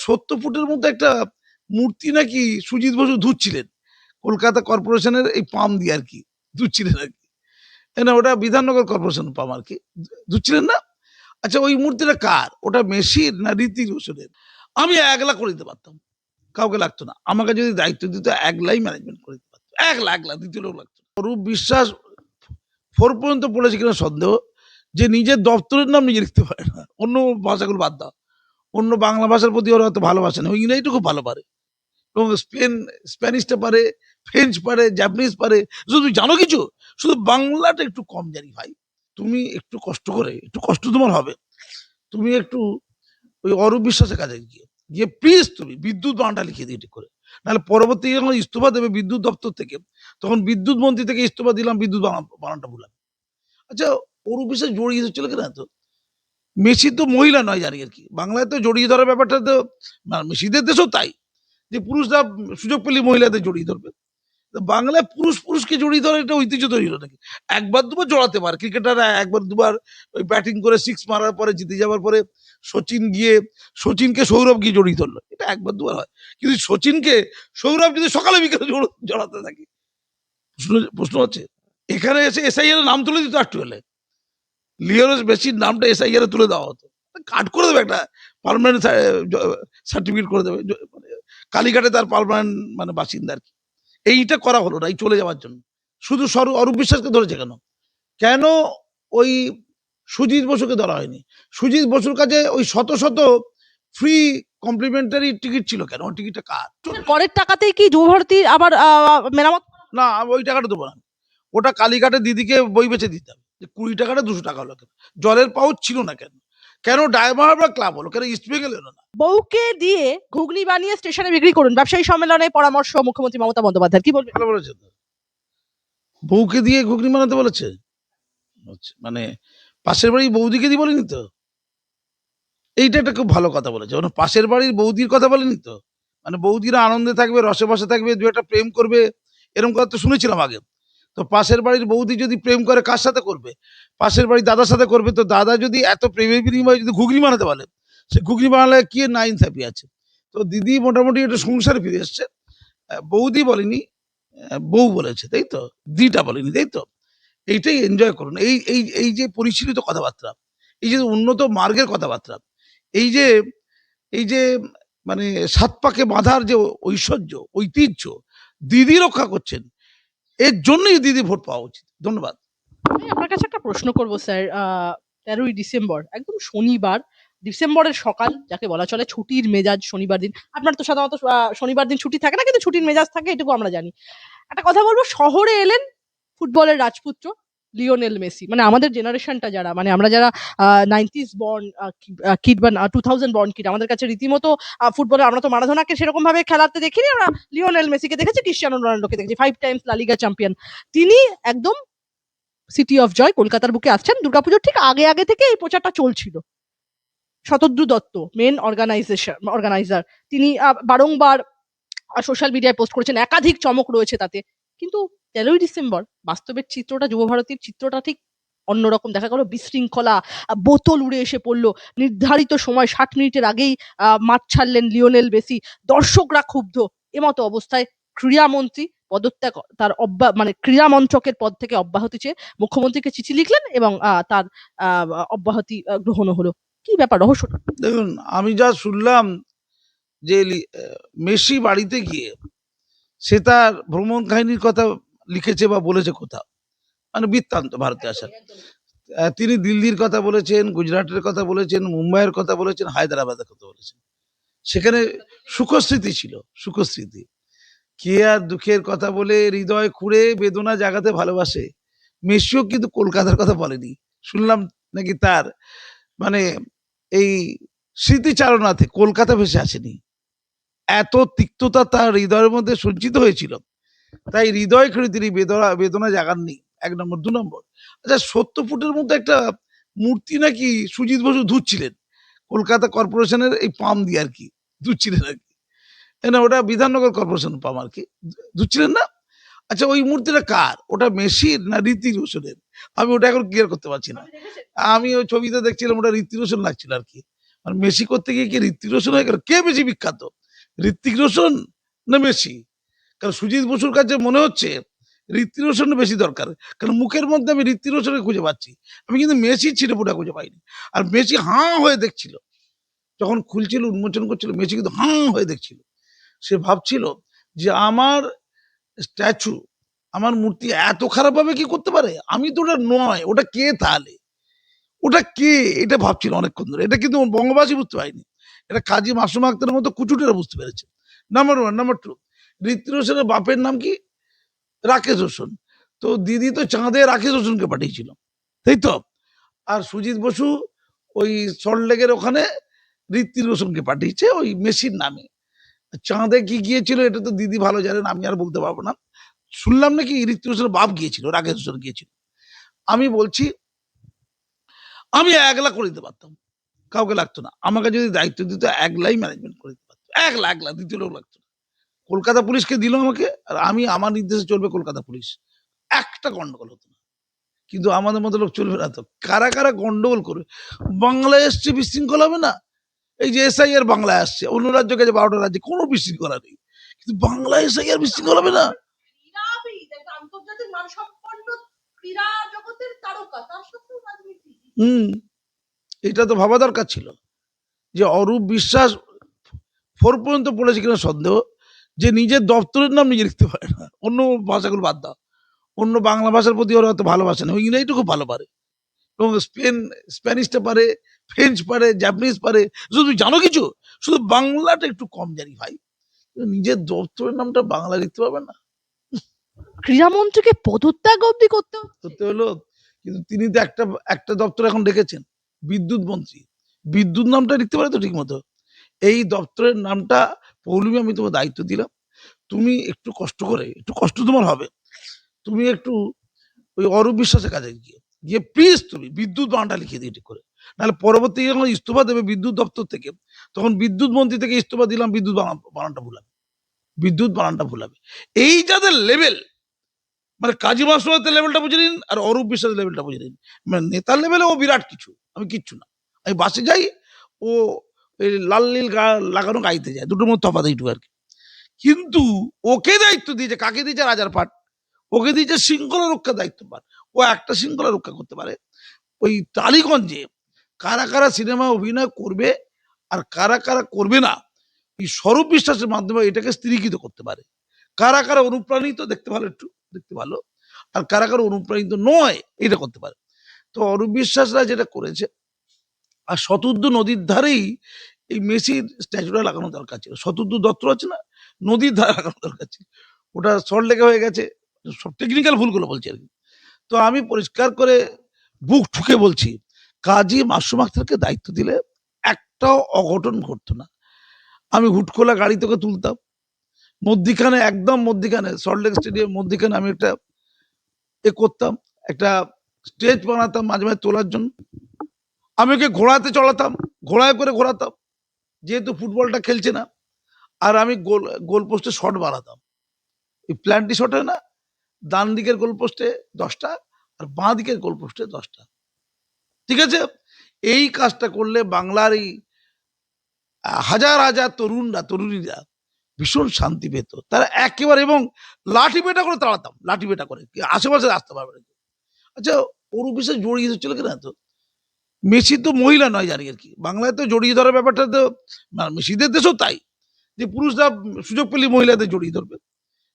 70 ফুটের মধ্যে একটা মূর্তি নাকি সুজিত বসু ধুচ্ছিলেন। কলকাতা কর্পোরেশনের এই পাম্প দিয়ে আরকি ধুচ্ছিলেন আরকি। না ওটা বিধাননগর কর্পোরেশন পাম্প আরকি। ধুচ্ছিলেন না? আচ্ছা ওই মূর্তিটা কার? ওটা মেসির না ঋত্বিক রোশনের? আমি একলা করে দিতে পারতাম। কাউকে লাগতো না। আমাকে যদি দায়িত্ব দিত একলাই ম্যানেজমেন্ট করে দিতে পারত। একলা, দ্বিতীয় লোক লাগতো না। অরূপ বিশ্বাস 4 পর্যন্ত পড়েছে কিনা সন্দেহ। যে নিজের দপ্তরের নাম নিজে লিখতে পারে না। অন্য ভাষাগুলো বাদ দাও। অন্য বাংলা ভাষার প্রতি ওর অত ভালোবাসা নেই। ও ইংরেজিটা খুব ভালো পারে। এবং স্প্যানিশটা পারে, ফ্রেঞ্চ পারে, জাপানিজ পারে। তুমি জানো কিছু? শুধু বাংলাটা একটু কম জানি ভাই। তুমি একটু কষ্ট করে, একটু কষ্ট তোমার হবে। তুমি একটু ওই অরূপ বিশ্বাসের কাছে গিয়ে প্লিজ তুমি বিদ্যুৎ বানানটা লিখিয়ে দিই ঠিক করে। নাহলে পরবর্তী যখন ইস্তফা দেবে বিদ্যুৎ দপ্তর থেকে, তখন বিদ্যুৎ মন্ত্রী থেকে ইস্তফা দিলাম বিদ্যুৎ বানানটা ভুলাম। আচ্ছা অরূপ বিশ্বাস জড়িয়ে ছিল কিনা তো? মেসি তো মহিলা নয় জানি আরকি। বাংলায় তো জড়িয়ে ধরার ব্যাপারটা তো মেসিদের দেশেও তাই। যে পুরুষরা সুযোগ পেলে মহিলাদের জড়িয়ে ধরবে। বাংলায় পুরুষকে জড়িয়ে ধরে এটা ঐতিহ্য তৈরি হলো নাকি? একবার দুবার জড়াতে পারে। ক্রিকেটাররা একবার দুবার ওই ব্যাটিং করে 6 মারার পরে জিতে যাওয়ার পরে সচিনকে সৌরভ গিয়ে জড়িয়ে ধরলো। এটা একবার দুবার হয়। কিন্তু সচিনকে সৌরভ যদি সকালে বিকেলে জড়াতে থাকে। প্রশ্ন হচ্ছে এখানে এসে এসআইআর এর নাম তুলে দিত একটু হলে। লিওনেল মেসির নামটা এসআইআর এ তুলে দেওয়া হতো। কাট করে দেবে একটা পার্মানেন্ট সার্টিফিকেট করে দেবে। মানে কালীঘাটে তার পার্মানেন্ট মানে বাসিন্দা আরকি। এইটা করা হলো না এই চলে যাওয়ার জন্য। শুধু অরূপ বিশ্বাসকে ধরেছে কেন? কেন ওই সুজিত বসুকে ধরা হয়নি? সুজিত বসুর কাছে ওই শত ফ্রি কমপ্লিমেন্টারি টিকিট ছিল কেন? ওই টিকিটটা কার? করের টাকাতেই কি যুবভারতী আবার মেরামত? না ওই টাকাটা দেবো না। ওটা কালীঘাটে দিদিকে বই বেচে দিতাম। যে 20 টাকাটা 200 টাকা হলো কেন? জলের পাউচ ছিল না কেন? কেন ডায়মন্ড হারবার ক্লাব হলো? কেন ইস্ট বেঙ্গল এলো না? বউকে দিয়ে ঘুগনি বানিয়ে স্টেশনে বিক্রি করুন, ব্যবসায়ী সম্মেলনে পরামর্শ মুখ্যমন্ত্রী মমতা বন্দ্যোপাধ্যায়। কি বলবেন? ভালো বলেছে তো। বউকে দিয়ে ঘুগনি বানাতে বলেছে? আচ্ছা, মানে পাশের বাড়ির বৌদিকে দিয়ে বলেনি তো? এইটা একটা খুব ভালো কথা বলেছে। মানে পাশের বাড়ির বৌদির কথা বলেনি তো? মানে বৌদিরা আনন্দে থাকবে, রসে বসে থাকবে, ২ একটা প্রেম করবে। এরকম কথা তো শুনেছিলাম আগে। তো পাশের বাড়ির বৌদি যদি প্রেম করে কার সাথে করবে? পাশের বাড়ির দাদার সাথে করবে। তো দাদা যদি এত প্রেমের বিনিময়ে যদি ঘুগনি বানাতে বলে, সে ঘুগনি বানালে কি নাইনসাফি আছে? তো দিদি মোটামুটি একটু সংসারে ফিরে এসছে। বৌদি বলেনি, বউ বলেছে, তাই তো? দিটা বলেনি, তাই তো? এইটাই এনজয় করুন। এই যে পরিশীলিত কথাবার্তা, এই যে উন্নত মার্গের কথাবার্তা, এই যে এই যে মানে ৭ পাকে বাঁধার যে ঐশ্বর্য, ঐতিহ্য দিদি রক্ষা করছেন। এর জন্যই দিদি ভোট পাওয়া উচিত। ধন্যবাদ। আমি আপনার কাছে একটা প্রশ্ন করব স্যার। ১৩ই ডিসেম্বর একদম শনিবার, ডিসেম্বরের সকাল, যাকে বলা চলে ছুটির মেজাজ শনিবার দিন। আপনার তো সাধারণত শনিবার দিন ছুটি থাকে না, কিন্তু ছুটির মেজাজ থাকে, এটুকু আমরা জানি। একটা কথা বলবো, শহরে এলেন ফুটবলের রাজপুত্র লিওনেল মেসি। মানে আমাদের জেনারেশনটা যারা, মানে আমরা যারা 90s বর্ন কিড বা 2000 বর্ন কিড, আমাদের কাছে রীতিমতো ফুটবলে আমরা তো মারাদোনাকে সেরকম ভাবে খেলাতে দেখিনি, আমরা লিওনেল মেসিকে দেখেছি, ক্রিস্টিয়ানো রোনাল্ডোকে দেখেছি, 5 টাইমস লা লিগা চ্যাম্পিয়ন। তিনি একদম সিটি অফ জয় কলকাতার বুকে আসছেন। দুর্গাপুজোর ঠিক আগে থেকে এই প্রচারটা চলছিল। শতদ্রু দত্ত মেন অর্গানাইজার, তিনি বারংবার সোশ্যাল মিডিয়ায় পোস্ট করেছেন, একাধিক চমক রয়েছে তাতে। কিন্তু ১৩ই ডিসেম্বর বাস্তবের চিত্রটা, যুবভারতীর চিত্রটা ঠিক অন্যরকম দেখা গেল। বিশৃঙ্খলা, বোতল উড়ে এসে পড়লো, নির্ধারিত সময় ৬০ মিনিটের আগেই মাঠ ছাড়লেন লিওনেল মেসি, দর্শকরা ক্ষুব্ধ। এমতো অবস্থায় ক্রীড়ামন্ত্রী পদত্যাগ, তার মানে ক্রীড়া মন্ত্রকের পদ থেকে অব্যাহতি চেয়ে মুখ্যমন্ত্রীকে চিঠি লিখলেন এবং তার অব্যাহতি গ্রহণ হলো। কি ব্যাপার, রহস্যটা? দেখুন আমি যা শুনলাম যে মেসি বাড়িতে গিয়ে সে তার ভ্রমণ কাহিনীর কথা লিখেছে বা বলেছে কোথাও। মানে বৃত্তান্ত ভারতে আসার। তিনি দিল্লির কথা বলেছেন, গুজরাটের কথা বলেছেন, মুম্বাইয়ের কথা বলেছেন, হায়দ্রাবাদের কথা বলেছেন। সেখানে সুখস্মৃতি ছিল, সুখস্মৃতি। কে আর দুঃখের কথা বলে হৃদয় খুঁড়ে বেদনা জাগাতে ভালোবাসে। মেসিও কিন্তু কলকাতার কথা বলেনি। শুনলাম নাকি তার মানে এই স্মৃতিচারণাতে কলকাতা ভেসে আসেনি। এত তিক্ততা তার হৃদয়ের মধ্যে সঞ্চিত হয়েছিল। তাই হৃদয় খুঁড়ে তিনি বেদনা জাগাননি। ১ নম্বর। ২ নম্বর, আচ্ছা ৭০ ফুটের মধ্যে একটা মূর্তি নাকি সুজিত বসু ধুচ্ছিলেন। কলকাতা কর্পোরেশনের এই পাম্প দিয়ে আরকি। ধুচ্ছিলেন আরকি। না ওটা বিধাননগর কর্পোরেশন পাম্প আরকি। ধুচ্ছিলেন না? আচ্ছা ওই মূর্তিটা কার? ওটা মেসির না ঋত্বিক রোশনের? আমি ওটা এখন ক্লিয়ার করতে পারছি না। আমি ওই ছবিতে দেখছিলাম ওটা ঋত্বিক রোশন লাগছিল আরকি। আর মেসি করতে গিয়ে কি ঋত্বিক রোশন হয়ে গেল? কে বেশি বিখ্যাত, ঋত্বিক রোশন না মেসি? কারণ সুজিত বসুর কাছে মনে হচ্ছে ঋত্বিক রোশন বেশি দরকার, কারণ মুখের মধ্যে আমি ঋত্বিক রোশনকে খুঁজে পাচ্ছি, আমি কিন্তু মেসি ছিটেফোঁটা খুঁজে পাইনি। আর মেসি হাঁ হয়ে দেখছিল, যখন খুলছিল উন্মোচন করছিল, মেসি কিন্তু হাঁ হয়ে দেখছিল। সে ভাবছিল যে আমার স্ট্যাচু, আমার মূর্তি এত খারাপভাবে কি করতে পারে? আমি তো ওটা নয়, ওটা কে তাহলে? ওটা কে? এটা ভাবছিল অনেকক্ষণ ধরে। এটা কিন্তু বঙ্গবাসী বুঝতে পারেনি, এটা কাজী মাসুম আক্তারের মতো কুচুটেরা বুঝতে পেরেছে। Number one. Number two, Hrithik রোশনের বাপের নাম কি? রাকেশ রোশন। তো দিদি তো চাঁদে রাকেশ রোশনকে পাঠিয়েছিল, তাই তো? আর সুজিত বসু ওই সল্টলেকের ওখানে ঋত্বিক রোশনকে পাঠিয়েছে ওই মেসির নামে। চাঁদে কি গিয়েছিল এটা তো দিদি ভালো জানেন, আমি আর বলতে পারবো না। শুনলাম নাকি ঋত্বিক রোশনের বাপ গিয়েছিল, রাকেশ রোশন গিয়েছিল। আমি বলছি আমি একলা করে দিতে পারতাম, কাউকে লাগতো না। আমাকে যদি দায়িত্ব দিত একলাই ম্যানেজমেন্ট করে দিতে পারতো, একলা একলা, দ্বিতীয় লোক লাগতো না। কলকাতা পুলিশকে দিল আমাকে, আর আমি আমার নির্দেশে চলবে কলকাতা পুলিশ, একটা গন্ডগোল হতো না। কিন্তু আমাদের মতো লোক চলবে না তো, কারা কারা গন্ডগোল করবে? বাংলায় এসছে বিশৃঙ্খলা হবে না? এই যে এসআইআর বাংলায় আসছে, অন্য রাজ্য গেছে 12টা রাজ্যে কোনো বিশৃঙ্খলা নেই, কিন্তু বাংলায় এসআইআর বিশৃঙ্খলা হবে না? ক্রীড়াবিদ, একটা আন্তর্জাতিক মানসম্পন্ন ক্রীড়া জগতের তারকা, তার সাথেও রাজনীতি। হুম, এটা তো ভাবা দরকার ছিল যে অরূপ বিশ্বাস 4 পর্যন্ত পড়েছে কিনা সন্দেহ, যে নিজের দপ্তরের নাম নিজে লিখতে পারে না। অন্য ভাষাগুলো বাদ দাও, অন্য বাংলা ভাষার প্রতি ওরা অত ভালোবাসে না, ওই ইংরেজিটা খুব ভালো পারে, এবং স্প্যানিশটা পারে, ফ্রেঞ্চ পারে, জাপানিজ পারে। শুধু তুমি জানো কিছু, শুধু বাংলাটা একটু কম জানি ভাই। কিন্তু নিজের দপ্তরের নামটা বাংলা লিখতে পারবে না, ক্রীড়ামন্ত্রীকে পদত্যাগ অব্দি করতে হচ্ছে। করতে হলো। কিন্তু তিনি তো একটা একটা দপ্তর এখন রেখেছেন, বিদ্যুৎ মন্ত্রী। বিদ্যুৎ নামটা লিখতে পারে তো ঠিক মতো? এই দপ্তরের নামটা, পৌলমী আমি তোমার দায়িত্ব দিলাম, তুমি একটু কষ্ট করে, একটু কষ্ট তোমার হবে, তুমি একটু ওই অরূপ বিশ্বাসের কাছে গিয়ে গিয়ে প্লিজ তুমি বিদ্যুৎ বানানটা লিখিয়ে দিই ঠিক করে। নাহলে পরবর্তী যখন ইস্তফা দেবে বিদ্যুৎ দপ্তর থেকে, তখন বিদ্যুৎ মন্ত্রী থেকে ইস্তফা দিলাম, বিদ্যুৎ বানানটা ভুলাবে, বিদ্যুৎ বানানটা ভুলাবে। এই যাদের লেভেল, মানে কাজী মাসুদের লেভেলটা বুঝে নিন, আর অরূপ বিশ্বাসের লেভেলটা বুঝে নিন। মানে নেতার লেভেলে ও বিরাট কিছু, আমি কিচ্ছু না। আমি বাসে যাই, ও এই লাল নীল লাগানো গাইতে যায়, দুটোর মধ্যে তফাৎ এইটুকু আর কি। কিন্তু ওকে দায়িত্ব দিয়েছে, কাকে দিয়েছে? রাজার পাট। ওকে দিয়েছে শৃঙ্খলা রক্ষার দায়িত্ব পান। ও একটা শৃঙ্খলা রক্ষা করতে পারে। ওই টালিগঞ্জে কারা কারা সিনেমা অভিনয় করবে আর কারা কারা করবে না, এই স্বরূপ বিশ্বাসের মাধ্যমে এটাকে স্থিরীকৃত করতে পারে। কারা কারা অনুপ্রাণিত, দেখতে ভালো, একটু দেখতে ভালো, আর কারা কারা অনুপ্রাণিত নয়, এটা করতে পারে। তো অরূপ বিশ্বাসরা যেটা করেছে, আর শতদ্রু নদীর ধারেই এই মেসির স্ট্যাচুটা লাগানো দরকার ছিল। শতদ্রু দত্ত আছে না, নদীর ধারে লাগানো দরকার ছিল, ওটা সল্টলেকে হয়ে গেছে। সব টেকনিক্যাল ভুলগুলো বলছি আর কি। তো আমি পরিষ্কার করে বুক ঠুকে বলছি, কাজী মাসুম আক্তারকে দায়িত্ব দিলে একটাও অঘটন ঘটতো না। আমি হুটখোলা গাড়ি থেকে তুলতাম, মধ্যিখানে, একদম মধ্যিখানে, সল্টলেক স্টেডিয়াম মধ্যিখানে আমি একটা করতাম, একটা স্টেজ বানাতাম মাঝে মাঝে তোলার জন্য। আমি ওকে ঘোড়াতে চড়াতাম, ঘোড়ায় করে ঘোরাতাম, যেহেতু ফুটবলটা খেলছে না। আর আমি গোল পোস্টে শট বানাতাম, এই প্ল্যান্টি শট হয় না, ডান দিকের গোল পোস্টে 10টা আর বাঁ দিকের গোল পোস্টে 10টা। ঠিক আছে? এই কাজটা করলে বাংলার এই হাজার হাজার তরুণীরা ভীষণ শান্তি পেত, তারা একেবারে, এবং লাঠি পেটা করে তাড়াতাম, লাঠি পেটা করে, আশেপাশে আসতে পারবে না। আচ্ছা, ওর অফিসে জড়িয়ে ধরছিল কিনা তো? মেসি তো মহিলা নয় জানি আর কি, বাংলায় তো জড়িয়ে ধরার ব্যাপারটা তো, মেসিদের দেশেও তাই, যে পুরুষরা সুযোগ পেলে মহিলাদের জড়িয়ে ধরবে।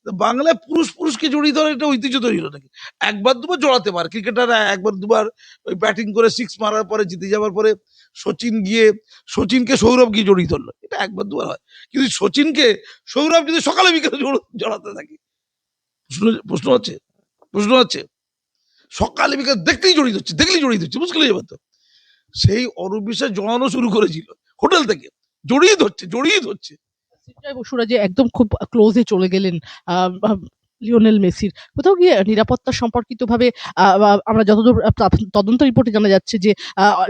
বাংলায় পুরুষকে জড়িয়ে ধরে এটা ঐতিহ্য তৈরি হলো নাকি? একবার দুবার জড়াতে পারে ক্রিকেটাররা, একবার দুবার ওই ব্যাটিং করে 6 মারার পরে জিতে যাওয়ার পরে সচিনকে সৌরভ গিয়ে জড়িয়ে ধরলো, এটা একবার দুবার হয়। কিন্তু সচিনকে সৌরভ যদি সকালে বিকেলে জড়াতে থাকে, প্রশ্ন হচ্ছে, প্রশ্ন হচ্ছে, সকালে বিকেলে দেখলেই জড়িয়ে ধরছে, মুশকিল হয়ে যাবে তো। সেই অরূপ বিশ্বাস জড়ানো শুরু করেছিল হোটেল থেকে, জড়িয়ে ধরছে। সিদ্ধার্থ বসুরা যে একদম খুব ক্লোজে চলে গেলেন লিওনেল মেসির, কোথাও গিয়ে নিরাপত্তা সম্পর্কিত ভাবে আমরা যতদূর তদন্ত রিপোর্টে জানা যাচ্ছে যে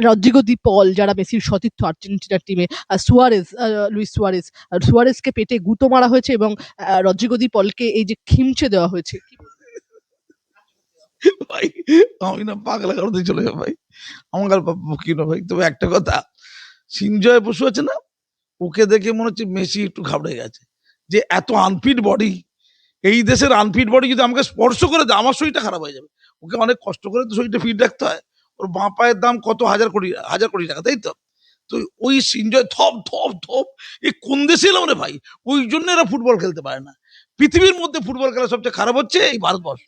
রদ্রিগো দি পল, যারা মেসির সতীর্থ আর্জেন্টিনার টিমে, লুইস সুয়ারেজকে পেটে গুঁতো মারা হয়েছে এবং রদ্রিগো দি পলকে এই যে খিমচে দেওয়া হয়েছে। ভাই, আমি না পাগলা করতে চলে যাবো ভাই, আমার আর বকি না ভাই। তবে একটা কথা, সিনজয় বসু আছে না, ওকে দেখে মনে হচ্ছে মেসি একটু ঘাবড়ে গেছে, যে এত আনফিট বডি, এই দেশের আনফিট বডি যদি আমাকে স্পর্শ করে দেয় আমার শরীরটা খারাপ হয়ে যাবে। ওকে অনেক কষ্ট করে তো শরীরটা ফিট রাখতে হয়। ওর বাঁ পায়ের দাম কত হাজার কোটি টাকা, তাই তো? তো ওই সিনজয় থপ থপ থপ, এ কোন দেশে এলাম রে ভাই? ওই জন্য এরা ফুটবল খেলতে পারে না। পৃথিবীর মধ্যে ফুটবল খেলা সবচেয়ে খারাপ হচ্ছে এই ভারতবর্ষ।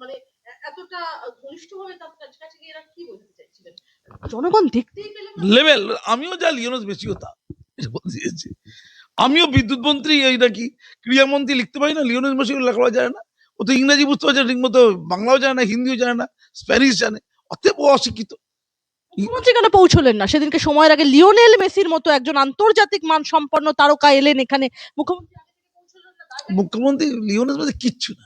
মানে এতটা ঘনিষ্ঠভাবে তার কাছে গিয়ে এরা কি বোঝাতে চাইছিলেন? জনগণ দেখতেই পেলে না। লেভেল, আমিও যা লিওনেল মেসিও তা, এটা বলতে চেয়েছি। আমিও বিদ্যুৎ মন্ত্রী এই নাকি ক্রীড়ামন্ত্রী লিখতে পারি না, লিওনেল মেসি লেখাপড়া জানে না। ও তো ইংরেজি বুঝতে পারছে না ঠিক মতো, বাংলাও জানে না, হিন্দিও জানে না, স্প্যানিশ জানে, অতএব ও অশিক্ষিত। মুখ্যমন্ত্রী কেন পৌঁছলেন না সেদিনকে? সময়ের আগে লিওনেল মেসির মতো একজন আন্তর্জাতিক মান সম্পন্ন তারকা এলেন এখানে, মুখ্যমন্ত্রী আগে থেকে পৌঁছলেন না? মুখ্যমন্ত্রী লিওনেল মেসি কিচ্ছু না,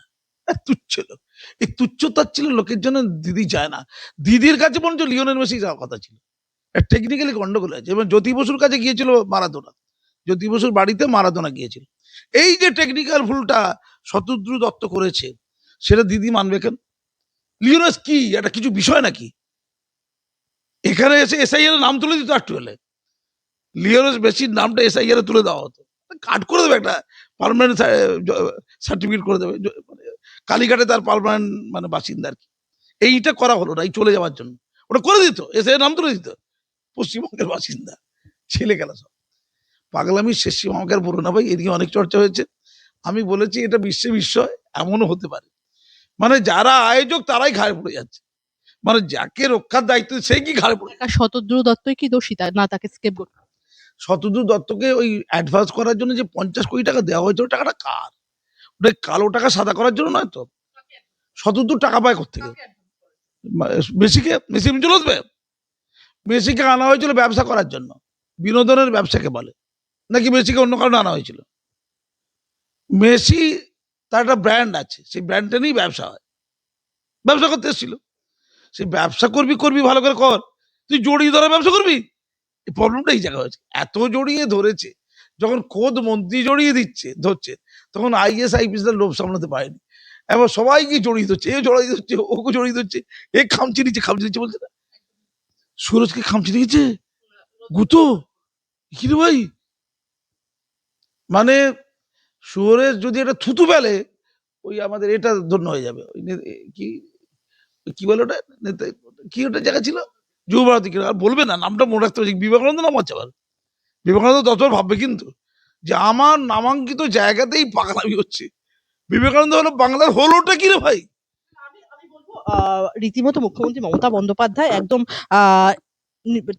তুচ্ছ লোক। এই তুচ্ছ তাচ্ছিল লোকের জন্য দিদি যায় না। দিদির কাছে বরঞ্চ লিওনেল মেসি যাওয়ার কথা ছিল। টেকনিক্যালি গন্ডগোল আছে। এবং জ্যোতি বসুর কাছে গিয়েছিল মারাদোনা, জ্যোতি বসুর বাড়িতে মারাদোনা গিয়েছিল। এই যে টেকনিক্যাল ভুলটা শতদ্রু দত্ত করেছে, সেটা দিদি মানবে কেন? লিওনেস কি এটা কিছু বিষয় নাকি? এখানে এসে এসআইআর নাম তুলে দিত একটু হলে, লিওনেস মেসির নামটা এসআইআর তুলে দেওয়া হতো, কাট করে দেবে, একটা পার্মানেন্ট সার্টিফিকেট করে দেবে, মানে কালীঘাটে তার পার্মানেন্ট মানে বাসিন্দা আর কি। এইটা করা হলো না, এই চলে যাওয়ার জন্য। ওটা করে দিত, এসআইআর নাম তুলে দিত, পশ্চিমবঙ্গের বাসিন্দা, ছেলে গেল সব। পাগলামির শেষ সীমা আমাকে আর বলো না ভাই, এদিকে অনেক চর্চা হয়েছে। আমি বলেছি এটা বিশ্বে বিস্ময়, এমনও হতে পারে। মানে যারা আয়োজক তারাই ঘাড়ে পড়ে যাচ্ছে, মানে যাকে রক্ষার দায়িত্ব সে কি ঘাড়ে পড়ে। একা শতদ্রু দত্তই কি দোষী, না তাকে স্কেপগোট? শতদ্রু দত্তকে ওই অ্যাডভান্স করার জন্য যে 50 কোটি টাকা দেওয়া হয়েছে, ওই টাকাটা কার? ওটা কালো টাকা সাদা করার জন্য নয় তো। শতদ্রু টাকা পায় কোথেকে? মেসিকে, মেসি এমনি চলে আসবে? মেসিকে আনা হয়েছিল ব্যবসা করার জন্য, বিনোদনের ব্যবসাকে বলে, নাকি মেসিকে অন্য কারণে আনা হয়েছিল? মেসি তার একটা ব্র্যান্ড আছে, সেই ব্র্যান্ডটা নিয়েই ব্যবসা হয়, ব্যবসা করতে এসেছিল। সেই ব্যবসা করবি করবি ভালো করে কর, তুই জড়িয়ে ধরে ব্যবসা করবি। এই প্রবলেমটা এই জায়গায় হয়েছে, এত জড়িয়ে ধরেছে, যখন খোদ মন্ত্রী জড়িয়ে দিচ্ছে ধরছে, তখন আইএস আইপিএস লোভ সামলাতে পারেনি। এবার সবাইকে জড়িয়ে ধরছে, এ জড়িয়ে ধরছে, ওকে জড়িয়ে ধরছে, এ খামচি নিচ্ছে বলছে না, সুরজকে খামচি নিয়েছে গুতো, কি রে ভাই? মানে সুরেশ যদি একটা থুতু ফেলে, ওই আমাদের এটা ধন্য হয়ে যাবে। ওই কি কি বলে ওটা, কি ওটা জায়গা ছিল, যুবভারতী, আর বলবে না নামটা মনে রাখতে পারছি, বিবেকানন্দ নাম আছে আবার। বিবেকানন্দ ততবার ভাববে কিন্তু, যে আমার নামাঙ্কিত জায়গাতেই পাগলামি হচ্ছে। বিবেকানন্দ হলো বাংলার, হলোটা কি রে ভাই? আমি বলবো রীতিমতো মুখ্যমন্ত্রী মমতা বন্দ্যোপাধ্যায় একদম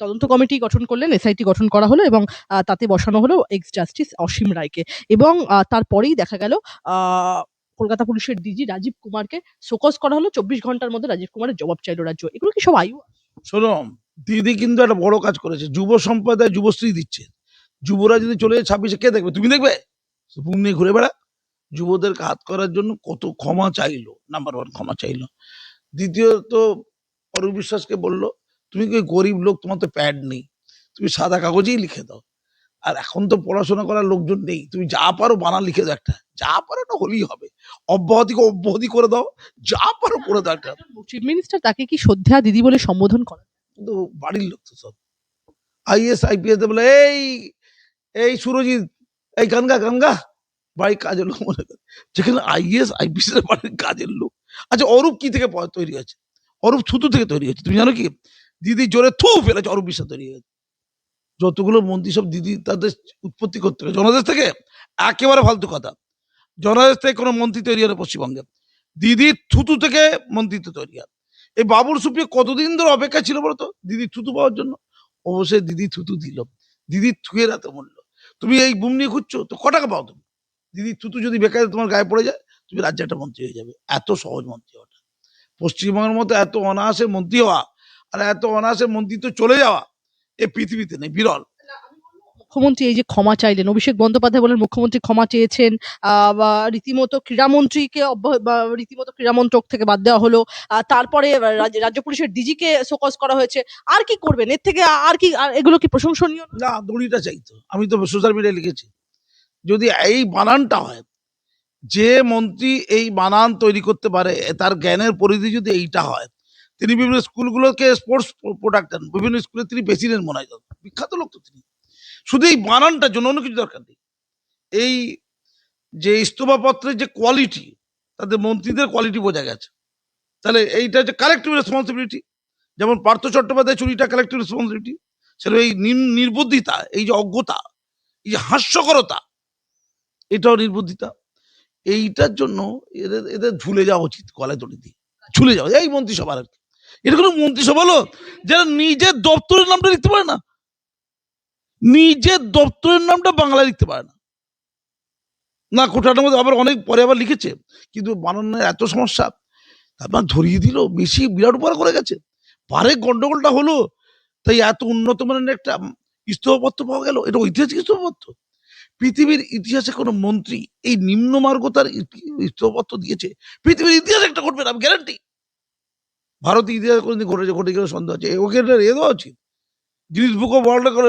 তদন্ত কমিটি গঠন করলেন, এসআইটি গঠন করা হলো এবং তাতে বসানো হলো এক্স জাস্টিস অসীম রায়কে। এবং তারপরেই দেখা গেল কলকাতা পুলিশের ডিজি রাজীব কুমারকে শোকজ করা হলো। 24 ঘন্টার মধ্যে রাজীব কুমারের জবাব চাইলো রাজ্য। এগুলো কি সব আয়ু? শোনো, দিদি কিন্তু একটা বড় কাজ করেছে, যুব সম্প্রদায় যুবশ্রী দিচ্ছে। যুবরা যদি চলে যায় 26-এ, কে দেখবে? তুমি দেখবে? বুক নিয়ে ঘুরে বেড়া। যুবদেরকে হাত করার জন্য কত ক্ষমা চাইলো, নাম্বার ওয়ান ক্ষমা চাইলো। দ্বিতীয়ত অরূপ বিশ্বাসকে বললো, তুমি কি গরিব লোক, তোমার তো প্যাড নেই, তুমি সাদা কাগজেই লিখে দাও। আর এখন তো পড়াশোনা করার লোকজন নেই, তুমি যা পারো বানান লিখে দাও একটা, যা পারো না হলেই হবে, অব্যাহতিকে অব্যাহতি করে দাও, যা পারো করে দাও একটা। চিফ মিনিস্টার তাকে কি শ্রদ্ধা দিদি বলে সম্বোধন করেন? কিন্তু বাড়ির লোক তো সব আইএস আইপিএস বলে, এই এই সুরজিৎ, এই গানগা বাড়ির কাজের লোক মনে করে, যেখানে আইএস আইপিএস এর বাড়ির কাজের লোক। আচ্ছা, অরূপ কি থেকে তৈরি হয়েছে? অরূপ থুতু থেকে তৈরি হয়েছে, তুমি জানো কি? দিদি জোরে থু ফেলেছে, অরূপ বিশ্বাস তৈরি হয়েছে। যতগুলো মন্ত্রী সব দিদি তাদের উৎপত্তি করতে হবে জনাদেশ থেকে, একেবারে ফালতু কথা। জনাদেশ থেকে কোনো মন্ত্রী তৈরি হয় না পশ্চিমবঙ্গে, দিদির থুতু থেকে মন্ত্রিত্ব তৈরি হয়। এই বাবুল সুপ্রিয় কতদিন ধরে অপেক্ষা ছিল বলতো দিদির থুতু পাওয়ার জন্য? অবশ্যই দিদি থুতু দিল, দিদির থুয়ের এত মূল্য। তুমি এই বুম নিয়ে খুঁজছো তো, ক টাকা পাও তুমি? দিদির থুতু যদি বেকারে তোমার গায়ে পড়ে যায়, তুমি রাজ্যে একটা মন্ত্রী হয়ে যাবে, এত সহজ মন্ত্রী হওয়াটা। পশ্চিমবঙ্গের মতো এত অনায়াসে মন্ত্রী হওয়া, আর এত অনায়াসে মন্ত্রিত্ব চলে যাওয়া, এ পৃথিবীতে নেই, বিরল। মুখ্যমন্ত্রী এই যে ক্ষমা চাইলেন, অভিষেক বন্দ্যোপাধ্যায় বলেন মুখ্যমন্ত্রী ক্ষমা চেয়েছেন, বা রীতিমতো ক্রীড়ামন্ত্রীকে রীতিমতো ক্রীড়ামন্ত্রক থেকে বাদ দেওয়া হলো, তারপরে রাজ্য পুলিশের ডিজিকে শোকজ করা হয়েছে। আর কি করবেন এর থেকে? আর কি এগুলো কি প্রশংসনীয় না? না, দড়িটা চাইতো, আমি তো সোশ্যাল মিডিয়ায় লিখেছি, যদি এই বানানটা হয়, যে মন্ত্রী এই বানান তৈরি করতে পারে, তার জ্ঞানের পরিধি যদি এইটা হয়, তিনি বিভিন্ন স্কুলগুলোকে স্পোর্টস প্রোডাক্টন, বিভিন্ন স্কুলে তিনি প্রেসিডেন্ট মনে হয়, বিখ্যাত লোক তো তিনি। শুধু এই বানানটার জন্য অন্য কিছু দরকার নেই। এই যে ইস্তফাপত্রের যে কোয়ালিটি, তাদের মন্ত্রীদের কোয়ালিটি বোঝা গেছে। তাহলে এইটা হচ্ছে কালেক্টিভ রেসপন্সিবিলিটি। যেমন পার্থ চট্টোপাধ্যায় চুরিটা কালেক্টিভ রেসপন্সিবিলিটি, সেটা এই নির্বুদ্ধিতা, এই যে অজ্ঞতা, এই যে হাস্যকরতা, এটাও নির্বুদ্ধিতা। এইটার জন্য এদের এদের ঝুলে যাওয়া উচিত, গলায় দড়ি দিয়ে ঝুলে যাওয়া। এই মন্ত্রিসভার আর কি, এটা কোনো মন্ত্রিসভা হলো যারা নিজের দপ্তরের নামটা লিখতে পারে না, নিজের দপ্তরের নামটা বাংলায় লিখতে পারে না। না, কোটাটার মধ্যে আবার অনেক পরে আবার লিখেছে, কিন্তু বানানোর এত সমস্যা, তারপর ধরিয়ে দিল, বেশি বিরাট উপর করে গেছে। পারে গন্ডগোলটা হলো, তাই এত উন্নত মানের একটা ইস্তফাপত্র পাওয়া গেল। এটা ঐতিহাসিক ইস্তফাপত্র। পৃথিবীর ইতিহাসে কোনো মন্ত্রী এই নিম্নমার্গতার ইস্তফাপত্র দিয়েছে পৃথিবীর ইতিহাসে একটা ঘটবে না, আমি গ্যারান্টি। ভারতীয় ইতিহাসে কোনোদিন ঘটে গেলে সন্দেহ আছে, ওকে এটা এ দেওয়া উচিত, গিনিস বুক অফ ওয়ার্ল্ড করে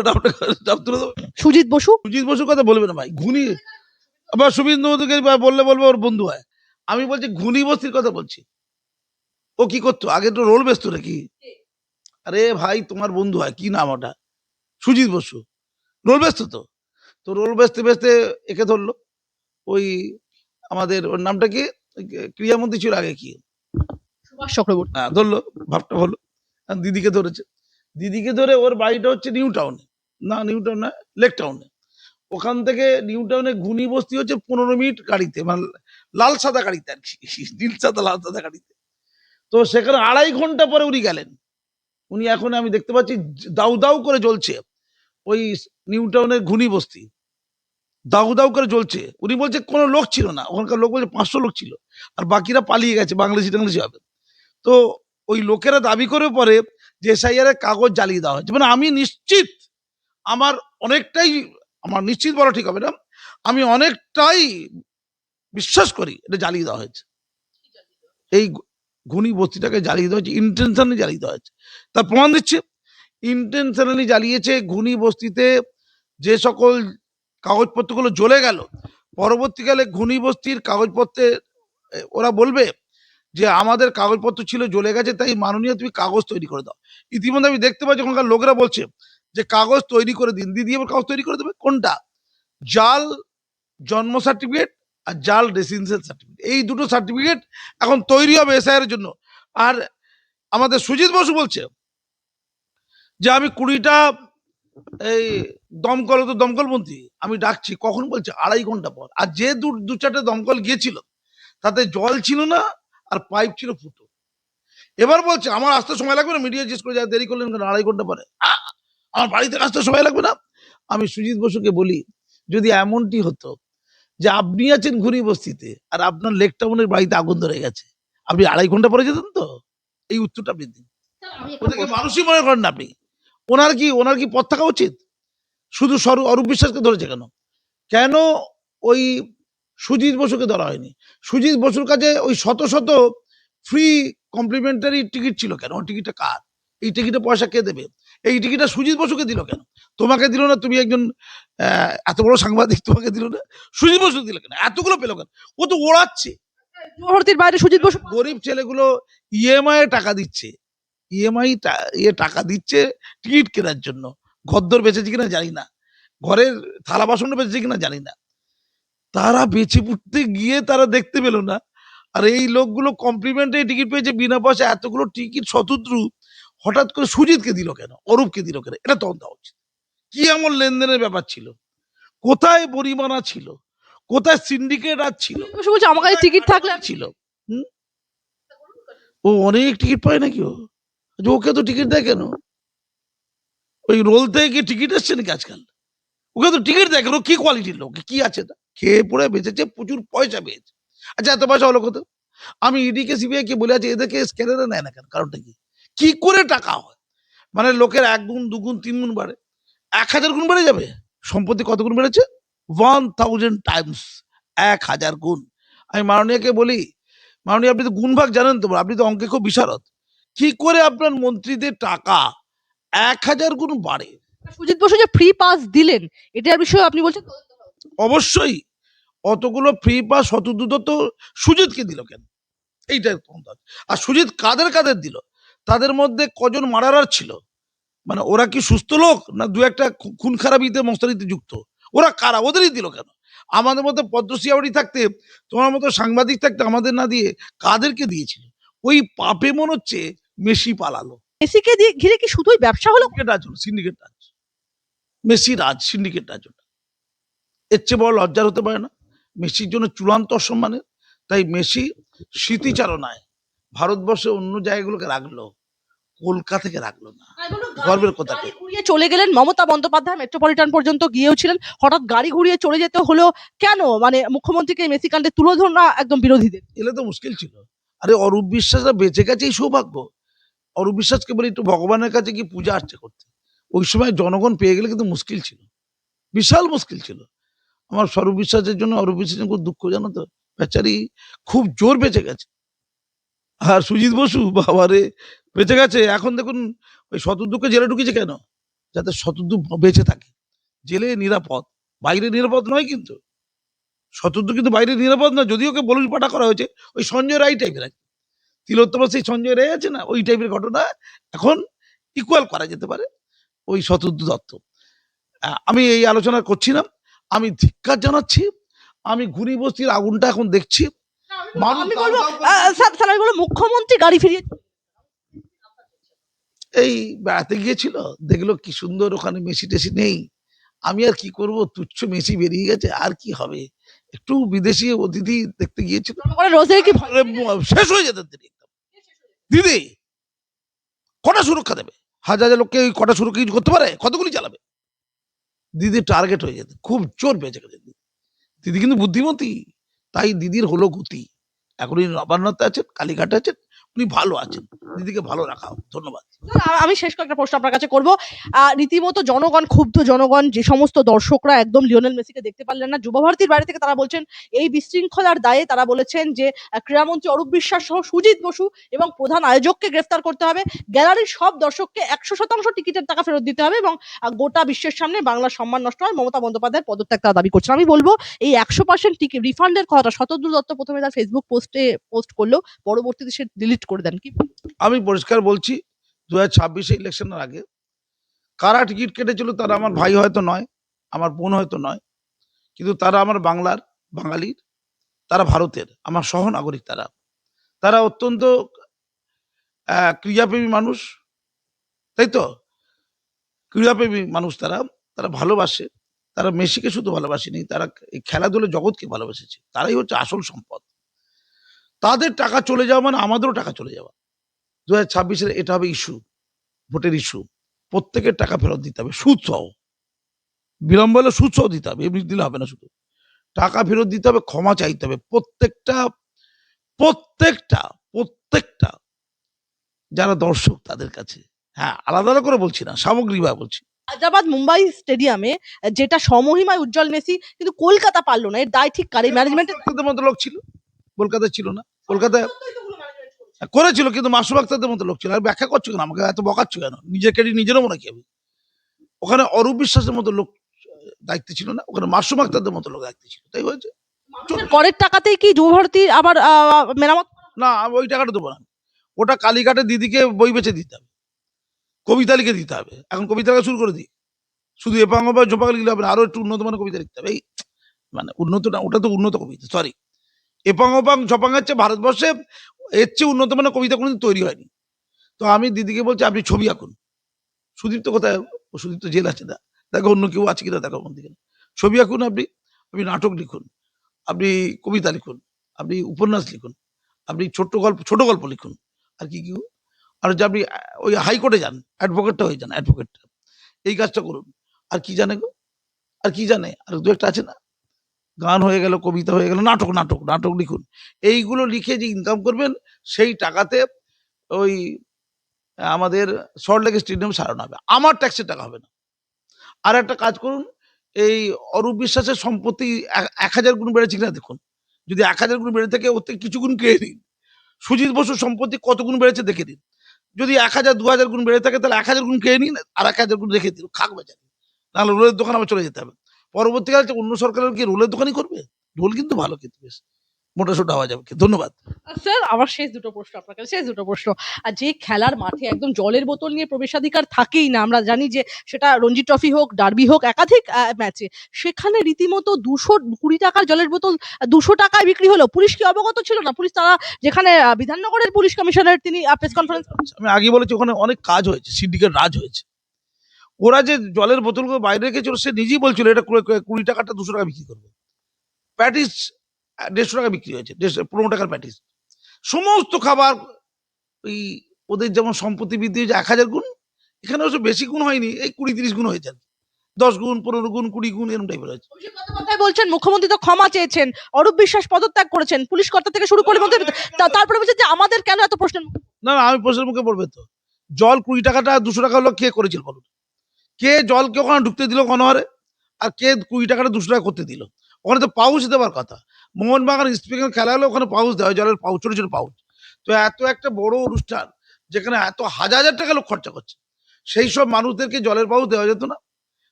নাম তুলে দেবো। সুজিত বসু সুজিত বসুর কথা বলবে না ভাই, ঘুনি। আবার শুভেন্দু অধিকারী বলবে ওর বন্ধু হয়। আমি বলছি ঘুনি বস্তির কথা বলছি। ও কি করতো আগে, তো রোল বেচতো নাকি? আরে ভাই, তোমার বন্ধু হয়, কি নাম ওটা? সুজিত বসু রোল বেচতো তো। তো রোল বেচতে বেচতে একে ধরলো, ওই আমাদের ওর নামটা কি, ক্রিয়ামন্ত্রী ছিল আগে, কি সুভাষ চক্রবর্তী। হ্যাঁ, ধরলো, ভাবটা হলো। আর দিদিকে ধরেছে, দিদিকে ধরে ওর বাড়িটা হচ্ছে নিউ টাউনে, না নিউ টাউন না, লেক টাউনে। ওখান থেকে নিউ টাউনে ঘুনি বস্তি হচ্ছে 15 মিনিট গাড়িতে, মানে লাল সাদা গাড়িতে আর কি, নীল সাদা লাল সাদা গাড়িতে। তো সেখানে 2.5 ঘন্টা পরে উনি গেলেন। উনি এখন আমি দেখতে পাচ্ছি দাউ দাউ করে জ্বলছে ওই নিউ টাউনের ঘুনি বস্তি, দাউ দাউ করে জ্বলছে। উনি বলছে কোনো লোক ছিল না ওখানকার, লোক বলছে 500 লোক ছিল, আর বাকিরা পালিয়ে গেছে, বাংলাদেশি টাংলাদেশি হবে। তো ওই লোকেরা দাবি করে পরে যে এসআইআর এর কাগজ জ্বালিয়ে দেওয়া হয়েছে। মানে আমি নিশ্চিত, আমার অনেকটাই, আমার নিশ্চিত বলা ঠিক হবে না, আমি অনেকটাই বিশ্বাস করি এটা জ্বালিয়ে দেওয়া হয়েছে। এই ঘুনি বস্তিটাকে জ্বালিয়ে দেওয়া হয়েছে, ইন্টেনশনালি জ্বালিয়ে দেওয়া হয়েছে। তার প্রমাণ দিচ্ছে, ইন্টেনশনালি জ্বালিয়েছে। ঘুনি বস্তিতে যে সকল কাগজপত্রগুলো জ্বলে গেল, পরবর্তীকালে ঘুনি বস্তির কাগজপত্রে ওরা বলবে যে আমাদের কাগজপত্র ছিল, জ্বলে গেছে, তাই মাননীয় তুমি কাগজ তৈরি করে দাও। ইতিমধ্যে আমি দেখতে পাচ্ছি ওখানকার লোকেরা বলছে যে কাগজ তৈরি করে দিন। দিদি এবার কাগজ তৈরি করে দেবে কোনটা? জাল জন্ম সার্টিফিকেট আর জাল রেসিডেন্সিয়াল সার্টিফিকেট, এই দুটো সার্টিফিকেট এখন তৈরি হবে এসআইআর এর জন্য। আর আমাদের সুজিত বসু বলছে যে আমি 20টা এই দমকল, তো দমকলপন্থী আমি ডাকছি, কখন বলছে 2.5 ঘন্টা পর। আর যে দু চারটে দমকল গিয়েছিল তাতে জল ছিল না, আর পাইপ ছিল ফুটো। এবার বলছে আমার আসতে সময় লাগবে না, মিডিয়া জিজ্ঞেস করে যা দেরি করলেন কেন 2.5 ঘন্টা পরে, আমার বাড়িতে আসতে সময় লাগবে না। আমি সুজিত বসুকে বলি, যদি এমনটি হতো যে আপনি আছেন ঘুরি বস্তিতে আর আপনার লেক টাউনের বাড়িতে আগুন ধরে গেছে, আপনি 2.5 ঘন্টা পরে যেতেন তো? এই উত্তরটা আপনি দিন। আমি একটা ওদেরকে প্রশ্ন- মানুষই মনে করেন না আপনি? ওনার কি পথ থাকা উচিত? শুধু অরূপ বিশ্বাসকে ধরেছে কেন? কেন ওই সুজিত বসুকে ধরা হয়নি? সুজিত বসুর কাছে ওই শত শত ফ্রি কমপ্লিমেন্টারি টিকিট ছিল কেন? ওই টিকিটটা কার? এই টিকিটে পয়সা কে দেবে? এই টিকিটটা সুজিত বসুকে দিল কেন? তোমাকে দিল না, তুমি একজন এত বড় সাংবাদিক, তোমাকে দিল না, সুজিত বসু দিল কেন? এতগুলো পেলো কেন? ও তো ওড়াচ্ছে। জোহরতির বাইরে সুজিত বসু। গরিব ছেলেগুলো ইএমআই এ টাকা দিচ্ছে, ইএমআই টাকা দিচ্ছে টিকিট কেনার জন্য। ঘরদোর বেঁচেছে কিনা জানি না, ঘরের থালা বাসনও বেঁচেছে কিনা জানি না, তারা বেঁচে উঠতে গিয়ে তারা দেখতে পেল না। আর এই লোকগুলো কমপ্লিমেন্টারি টিকিট পেয়েছে বিনা পয়সা, এতগুলো টিকিট শতদ্রু হঠাৎ করে সুজিতকে দিল কেন, অরূপকে দিল কেন? এটা তদন্ত হওয়া উচিত। কি এমন লেনদেনের ব্যাপার ছিল? কোথায় বরিমানা ছিল? কোথায় সিন্ডিকেট আর ছিল? সুজিত বসু বলছে আমার কাছে টিকিট থাকলে ছিল। হুম? ও অনেক টিকিট পায় নাকি ও? আচ্ছা, ওকে তো টিকিট দেয় কেন? ওই রোল থেকে কি টিকিট এসছে নাকি আজকাল? ওকে তো টিকিট দেয় কেন? ও কি কোয়ালিটির লোক, কি আছে তা? খেয়ে পড়ে বেঁচেছে, প্রচুর পয়সা পেয়েছে। আচ্ছা, এত পয়সা হলো কোথায়? আমি ইডিকে সিবিআই কে বলে আছি, এদেরকে স্ক্যানারে নেয় না কেন? কারণটা কি? কি করে টাকা হয়? মানে লোকের 1 গুণ 2 গুণ 3 গুণ বাড়ে, 1000 গুণ বেড়ে যাবে। সম্পত্তি কত গুণ বেড়েছে? 1000 টাইমস, 1000 গুণ। আমি মাননীয়কে বলি, মাননীয় আপনি তো গুণ ভাগ জানেন তো, আপনি তো অঙ্কে খুব বিশারদ। কি করে আপনার মন্ত্রীদের টাকা 1000 গুণ বাড়ে? সুজিত বসু যে ফ্রি পাস দিলেন, এটার বিষয়ে আপনি বলছেন তদন্ত হবে। অবশ্যই। অতগুলো ফ্রি পাস শতদ্রুত তো সুজিতকে দিল কেন? এইটা তদন্ত আছে। আর সুজিত কাদের কাদের দিল তাদের মধ্যে কজন মারার ছিল? মানে ওরা কি সুস্থ লোক, না দু একটা খুন খারাপিতে মস্তানিতে যুক্ত? ওরা কারা? ওদেরই দিল কেন? আমাদের মতো পদ্মশ্রী অ্যাওয়ার্ডই থাকতে, তোমার মতো সাংবাদিক থাকতে আমাদের না দিয়ে কাদেরকে দিয়েছিল? ওই পাপে মনে হচ্ছে মেসি পালালো। মেসিকে দিয়ে ঘিরে কি শুধুই ব্যবসা হলো? সিন্ডিকেট রাজ হলো, সিন্ডিকেট রাজ। মেসি রাজ, সিন্ডিকেট রাজ ওটা। এর চেয়ে বড় লজ্জার হতে পারে না। মেসির জন্য চূড়ান্ত অসম্মানের। তাই মেসি স্মৃতিচারণায় ভারতবর্ষে অন্য জায়গাগুলোকে রাখলো, কলকাতাকে রাখলো না। গর্বের কথা গাড়ি ঘুরিয়ে চলে গেলেন মমতা বন্দ্যোপাধ্যায়, মেট্রোপলিটন পর্যন্ত গিয়েও ছিলেন, হঠাৎ গাড়ি ঘুরিয়ে চলে যেতে হলো কেন? মানে মুখ্যমন্ত্রীকে মেসি কাণ্ডে তুলে ধরুন না একদম বিরোধীদের। এলে তো মুশকিল ছিল। আরে অরূপ বিশ্বাসরা বেঁচে গেছে এই সৌভাগ্য। অরূপ বিশ্বাসকে বলে একটু ভগবানের কাছে গিয়ে পূজা আর্চা করতে। ওই সময় জনগণ পেয়ে গেলে কিন্তু মুশকিল ছিল, বিশাল মুশকিল ছিল। আমার স্বরূপ বিশ্বাসের জন্য, অরূপ বিশ্বাসের খুব দুঃখ, জানো তো, বেচারি খুব জোর বেঁচে গেছে। আর সুজিত বসু বাবারে বেঁচে গেছে। এখন দেখুন ওই শতদ্রুকে জেলে ঢুকেছে কেন? যাতে শতদ্রু বেঁচে থাকে। জেলে নিরাপদ, বাইরে নিরাপদ নয় কিন্তু। শতদ্রু কিন্তু বাইরে নিরাপদ না, যদিও ওকে বলুন পাঠা করা হয়েছে। ওই সঞ্জয় রায় টাইপের, তিলোত্তমা সেই সঞ্জয় রায় আছে না, ওই টাইপের ঘটনা এখন ইকুয়াল করা যেতে পারে ওই শতদ্রু দত্ত। আমি এই আলোচনা করছি না, আমি ধিক্কার জানাচ্ছি। আমি ঘুরি বস্তির আগুনটা এখন দেখছি। মানুষ আমি দাউ বলবো দাউ করে স্যার আমি বলবো মুখ্যমন্ত্রী গাড়ি ফিরিয়ে এই বেড়াতে গিয়েছিল, দেখলো কি সুন্দর ওখানে মেসি টেসি নেই। আমি আর কি করব, তুচ্ছ মেসি বেরিয়ে গেছে, আর কি হবে। একটু বিদেশি অতিথি দেখতে গিয়েছিল, জনগণের রোজের কি ভয়? আরে শেষ হয়ে যেতেন তিনি একদম। দিদি কটা সুরক্ষা দেবে? হাজার হাজার লোককে ওই কটা সুরক্ষা কিছু করতে পারে? কতগুলি চালাবে? দিদি টার্গেট হয়ে যেত, খুব জোর বেঁচে গেছে দিদি। দিদি কিন্তু বুদ্ধিমতী, তাই দিদির হলো গতি। এখন উনি নবান্নতে আছেন, কালীঘাটে আছেন, উনি ভালো আছেন। দিদিকে ভালো রাখা হোক। ধন্যবাদ। আমি শেষ কয়েকটা প্রশ্ন আপনার কাছে করব। রীতিমতো জনগণ ক্ষুব্ধ, জনগণ যে সমস্ত দর্শকরা একদম লিওনেল মেসিকে দেখতে পারলেন না, যুবভারতীর বাইরে থেকে তারা বলছেন এই বিশৃঙ্খলার দায়ে তারা বলেছেন যে ক্রীড়ামন্ত্রী অরূপ বিশ্বাস সহ সুজিত বসু এবং প্রধান আয়োজককে গ্রেফতার করতে হবে, গ্যালারির সব দর্শককে 100% টিকিটের টাকা ফেরত দিতে হবে এবং গোটা বিশ্বের সামনে বাংলার সম্মান নষ্ট হয়, মমতা বন্দ্যোপাধ্যায়ের পদত্যাগ তারা দাবি করছেন। আমি বলবো এই 100% টিকিট রিফান্ডের কথাটা শতদ্রু দত্ত প্রথমে তার ফেসবুক পোস্টে পোস্ট করলেও পরবর্তীতে সে ডিলিট করে দেন। কি আমি পরিষ্কার বলছি, 2026 ইলেকশনের আগে কারা টিকিট কেটেছিল তারা আমার ভাই হয়তো নয়, আমার বোন হয়তো নয়, কিন্তু তারা আমার বাংলার, বাঙালির, তারা ভারতের, আমার সহনাগরিক। তারা তারা অত্যন্ত ক্রীড়াপ্রেমী মানুষ, তাই তো? ক্রীড়াপ্রেমী মানুষ তারা, তারা ভালোবাসে। তারা মেসিকে শুধু ভালোবাসেনি, তারা এই খেলাধুলার জগৎকে ভালোবেসেছে। তারাই হচ্ছে আসল সম্পদ। তাদের টাকা চলে যাওয়া মানে আমাদেরও টাকা চলে যাওয়া। 2026 এটা হবে ইস্যু, ভোটের ইস্যু। প্রত্যেকের টাকা ফেরত দিতে হবে, সুদ সহ। বিলম্ব হলে সুদ সহ দিতে হবে, এমনি দিলে হবে না। শুধু টাকা ফেরত দিতে হবে, ক্ষমা চাইতে হবে প্রত্যেকটা প্রত্যেকটা প্রত্যেকটা যারা দর্শক তাদের কাছে। হ্যাঁ, আলাদা আলাদা করে বলছি না, সামগ্রিকভাবে বলছি। হায়দ্রাবাদ মুম্বাই স্টেডিয়ামে যেটা সমহিমায় উজ্জ্বল মেসি, কিন্তু কলকাতা পারলো না, এর দায় ঠিক কার? ম্যানেজমেন্টের আক্তারদের মতো লোক ছিল, কলকাতায় ছিল না। কলকাতায় করেছিল, কিন্তু মাসুম আক্তারদের মতো লোক ছিল। আর ব্যাখ্যা করছো কেন, আমাকে এত বকাচ্ছ কেন? নিজের ক্রেডিট নিজেরও মনে কি আমি? ওখানে অরূপ বিশ্বাসের মতো লোক দায়িত্বে ছিল না, ওখানে মাসুম আক্তারদের মতো লোক দায়িত্বে ছিল, তাই হয়েছে। করের টাকাতেই কি যুবভারতী আবার মেরামত? না, আমি ওই টাকাটা দেবো না। ওটা কালীঘাটে দিদিকে বই বেচে দিতে হবে, কবিতা লিখে দিতে হবে। এখন কবিতা লেখা শুরু করে দিই, শুধু এপাঙ্গ বা জোপাঙ্গ লিখলে হবে না, আরো একটু উন্নত মানের কবিতা লিখতে হবে। এই মানে উন্নত না, ওটা তো উন্নত কবিতা, সরি। এপাং ওপাং ঝপাঙ্গের চেয়ে ভারতবর্ষে এর চেয়ে উন্নত মানের কবিতা কোনোদিন তৈরি হয়নি। তো আমি দিদিকে বলছি আপনি ছবি আঁকুন। সুদীপ তো কোথায়? ও সুদীপ তো জেল আছে না, দেখো অন্য কেউ আছে কিনা, দেখো কোন দিকে। ছবি আঁকুন আপনি, আপনি নাটক লিখুন, আপনি কবিতা লিখুন, আপনি উপন্যাস লিখুন, আপনি ছোট গল্প লিখুন। আর কি কি? আর যে আপনি ওই হাইকোর্টে যান, অ্যাডভোকেটটা হয়ে যান, অ্যাডভোকেটটা। এই কাজটা করুন। আর কি জানে গো? আর কি জানে? আর দু একটা আছে না? গান হয়ে গেল, কবিতা হয়ে গেল, নাটক নাটক নাটক লিখুন। এইগুলো লিখে যে ইনকাম করবেন, সেই টাকাতে ওই আমাদের সল্টলেক স্টেডিয়াম সারানো হবে। আমার ট্যাক্সের টাকা হবে না। আর একটা কাজ করুন, এই অরূপ বিশ্বাসের সম্পত্তি 1000 গুণ বেড়েছে কিনা দেখুন। যদি 1000 গুণ বেড়ে থাকে, ওর থেকে কিছু গুণ কেড়ে নিন। সুজিত বসুর সম্পত্তি কত গুণ বেড়েছে দেখে নিন। যদি 1000 2000 গুণ বেড়ে থাকে, তাহলে 1000 গুণ কেড়ে নিন, আর 1000 গুণ রেখে দিন, খাক বেচারি। নাহলে রোলের দোকান আবার চলে যেতে হবে। পরবর্তীকালে অন্য সরকারের কি রোলের দোকানই করবে? রোল কিন্তু ভালো, কিন্তু বেশ মোটাসোটা হওয়া যাবে কি? ধন্যবাদ। স্যার আমার শেষ দুটো প্রশ্ন আপনার কাছে, শেষ দুটো প্রশ্ন। আর যে খেলার মাঠে একদম জলের বোতল নিয়ে প্রবেশাধিকার থাকেই না, আমরা জানি যে সেটা রঞ্জি ট্রফি হোক, ডার্বি হোক, একাধিক ম্যাচে সেখানে রীতিমতো 220 টাকার জলের বোতল 200 টাকায় বিক্রি হলো। পুলিশ কি অবগত ছিল না? পুলিশ তারা যেখানে বিধাননগরের পুলিশ কমিশনার তিনি প্রেস কনফারেন্স আমি আগে বলেছি ওখানে অনেক কাজ হয়েছে, সিন্ডিকেট রাজ হয়েছে। ওরা যে জলের বোতলগুলো বাইরে রেখেছিল সে নিজেই বলছিল এটা 20 টাকাটা 200 টাকা বিক্রি করবে। প্যাটিস 150 টাকা বিক্রি হয়েছে, 15 টাকার প্যাটিস। সমস্ত খাবার ওই ওদের যেমন সম্পত্তি বৃদ্ধি হয়েছে 1000 গুণ, এখানে অবশ্য বেশি গুণ হয়নি, এই 20-30 গুণ হয়েছে আর কি। 10 গুণ, 15 গুণ, 20 গুণ এরকম টাইপের হয়েছে। অভিষেক বন্দ্যোপাধ্যায় বলছেন মুখ্যমন্ত্রী তো ক্ষমা চেয়েছেন, অরূপ বিশ্বাস পদত্যাগ করেছেন, পুলিশ কর্তা থেকে শুরু করে মন্ত্রী তারপরে বলছেন যে আমাদের কেন এত প্রশ্নের মুখে? না না, আমি প্রশ্নের মুখে পড়বে তো। জল 20 টাকাটা 200 টাকা হলো কে করেছিল বলুন? কে জলকে ওখানে ঢুকতে দিল গণহারে? আর কে 20 টাকাটা 200 টাকা করতে দিল? ওখানে তো পাউচ দেওয়ার কথা। মোহনবাগান স্পিকার খেলা হলে ওখানে পাউচ দেওয়া হয়, জলের পাউচ, ছোট ছোট পাউচ। তো এত একটা বড় অনুষ্ঠান যেখানে এত হাজার হাজার টাকা লোক খরচা করছে, সেই সব মানুষদেরকে জলের পাউচ দেওয়া যেত না?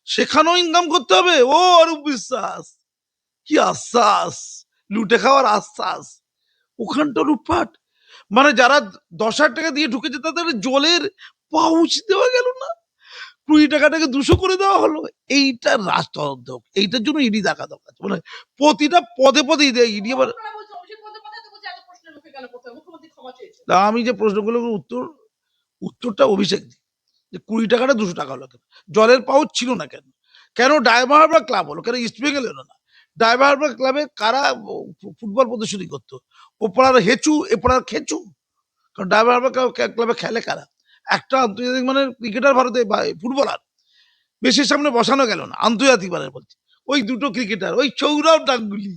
সেখানেও ইনকাম করতে হবে? ও অরূপ বিশ্বাস, কি আশ্বাস, লুটে খাওয়ার আশ্বাস, ওখানটা লুটপাট। মানে যারা 10,000 টাকা দিয়ে ঢুকেছে তাদের জলের পাউচ দেওয়া গেল না, 20 টাকাটাকে 200 করে দেওয়া হলো। এইটা রাজতন্ত্র, এইটার জন্য ইডি দেখা দরকার। মানে প্রতিটা পদে পদে ইডি আবার। আপনারা বলছেন অভিষেক বন্দ্যোপাধ্যায় তো বলছে এত প্রশ্নের মুখে কেন পড়তে হবে? মুখ্যমন্ত্রী ক্ষমা চেয়েছেন। আমি যে প্রশ্নগুলোর উত্তরটা অভিষেক দিই, যে 20 টাকাটা 200 টাকা হলো কেন? জলের পাউচ ছিল না কেন? কেন ডায়মন্ড হারবার ক্লাব হলো, কেন ইস্ট বেঙ্গল এলো না? ডায়মন্ড হারবার ক্লাবে কারা ফুটবল প্রদর্শনী করতো? ওপাড়ার হেঁচু, এপাড়ার খেচু। কারণ ডায়মন্ড হারবার ক্লাবে খেলে কারা? একটা আন্তর্জাতিক মানের ক্রিকেটার ভারতে বা ফুটবলার বেশির সামনে বসানো গেল না, আন্তর্জাতিক মানের বলছি। ওই দুটো ক্রিকেটার, ওই সৌরভ গাঙ্গুলি,